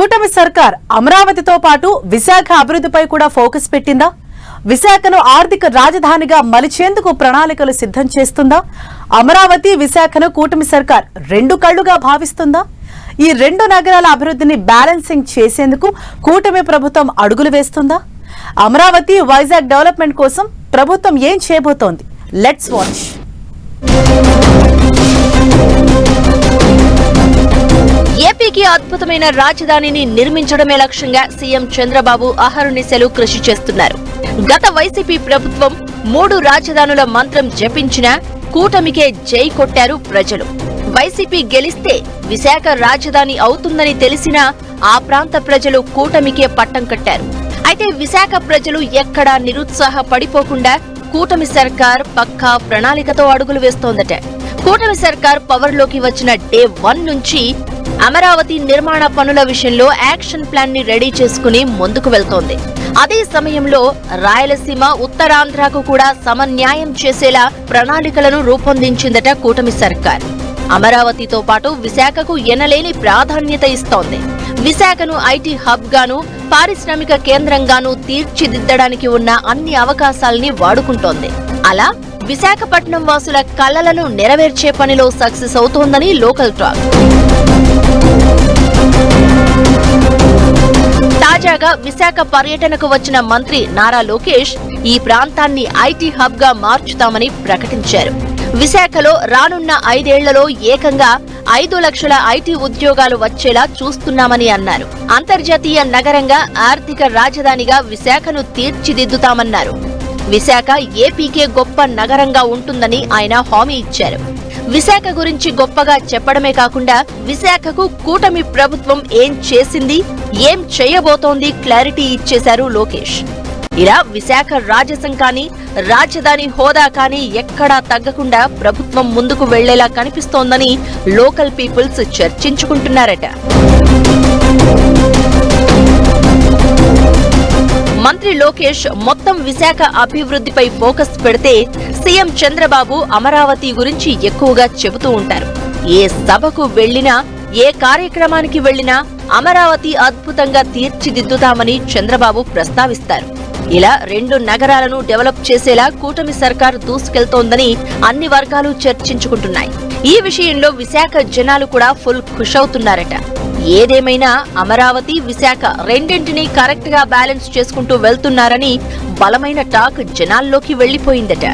కూటమి సర్కార్ అమరావతితో పాటు విశాఖ అభివృద్ధిపై కూడా ఫోకస్ పెట్టిందా? విశాఖను ఆర్థిక రాజధానిగా మలిచేందుకు ప్రణాళికలు సిద్ధం చేస్తుందా? అమరావతి విశాఖను కూటమి సర్కార్ రెండు కళ్లుగా భావిస్తుందా? ఈ రెండు నగరాల అభివృద్ధిని బ్యాలెన్సింగ్ చేసేందుకు కూటమి ప్రభుత్వం అడుగులు వేస్తుందా? అమరావతి వైజాగ్ డెవలప్మెంట్ కోసం ప్రభుత్వం ఏం చేయబోతోంది? Let's watch. ఏపీకి అద్భుతమైన రాజధానిని నిర్మించడమే లక్ష్యంగా సీఎం చంద్రబాబు అహర్నిశలు కృషి చేస్తున్నారు. గత వైసీపీ ప్రభుత్వం 3 రాజధానుల మంత్రం జపించినా కూటమికే జై కొట్టారు ప్రజలు. వైసీపీ గెలిస్తే విశాఖ రాజధాని అవుతుందని తెలిసినా ఆ ప్రాంత ప్రజలు కూటమికే పట్టం కట్టారు. అయితే విశాఖ ప్రజలు ఎక్కడా నిరుత్సాహపడిపోకుండా కూటమి సర్కార్ పక్కా ప్రణాళికతో అడుగులు వేస్తోందట. కూటమి సర్కార్ పవర్లోకి వచ్చిన డే 1 నుంచి అమరావతి నిర్మాణ పనుల విషయంలో యాక్షన్ ప్లాన్ ని రెడీ చేసుకుని ముందుకు వెళ్తోంది. అదే సమయంలో రాయలసీమ, ఉత్తరాంధ్రకు కూడా సమన్యాయం చేసేలా ప్రణాళికలను రూపొందించిందట కూటమి సర్కార్. అమరావతితో పాటు విశాఖకు ఎనలేని ప్రాధాన్యత ఇస్తోంది. విశాఖను ఐటీ హబ్ గాను, పారిశ్రామిక కేంద్రంగాను తీర్చిదిద్దడానికి ఉన్న అన్ని అవకాశాలని వాడుకుంటోంది. అలా విశాఖపట్నం వాసుల కలలను నెరవేర్చే పనిలో సక్సెస్ అవుతోందని లోకల్ టాక్. తాజాగా విశాఖ పర్యటనకు వచ్చిన మంత్రి నారా లోకేష్ ఈ ప్రాంతాన్ని ఐటీ హబ్ గా మార్చుతామని ప్రకటించారు. విశాఖలో రానున్న 5 ఏళ్లలో ఏకంగా 5 లక్షల ఐటీ ఉద్యోగాలు వచ్చేలా చూస్తున్నామని అన్నారు. అంతర్జాతీయ నగరంగా, ఆర్థిక రాజధానిగా విశాఖను తీర్చిదిద్దుతామన్నారు. విశాఖ ఏపీకే గొప్ప నగరంగా ఉంటుందని ఆయన హామీ ఇచ్చారు. విశాఖ గురించి గొప్పగా చెప్పడమే కాకుండా విశాఖకు కూటమి ప్రభుత్వం ఏం చేసింది, ఏం చేయబోతోంది క్లారిటీ ఇచ్చేశారు లోకేష్. ఇలా విశాఖ రాజసం కానీ, రాజధాని హోదా కానీ ఎక్కడా తగ్గకుండా ప్రభుత్వం ముందుకు వెళ్లేలా కనిపిస్తోందని లోకల్ పీపుల్స్ చర్చించుకుంటున్నారట. మంత్రి లోకేష్ మొత్తం విశాఖ అభివృద్ధిపై ఫోకస్ పెడితే సీఎం చంద్రబాబు అమరావతి గురించి ఎక్కువగా చెబుతూ ఉంటారు. ఏ సభకు వెళ్లినా, ఏ కార్యక్రమానికి వెళ్లినా అమరావతి అద్భుతంగా తీర్చిదిద్దుతామని చంద్రబాబు ప్రస్తావిస్తారు. ఇలా 2 నగరాలను డెవలప్ చేసేలా కూటమి సర్కారు దూసుకెళ్తోందని అన్ని వర్గాలు చర్చించుకుంటున్నాయి. ఈ విషయంలో విశాఖ జనాలు కూడా ఫుల్ ఖుషవుతున్నారట. ఏదేమైనా అమరావతి, విశాఖ రెండింటినీ కరెక్ట్ గా బ్యాలెన్స్ చేసుకుంటూ వెళ్తున్నారని బలమైన టాక్ జనాల్లోకి వెళ్లిపోయిందట.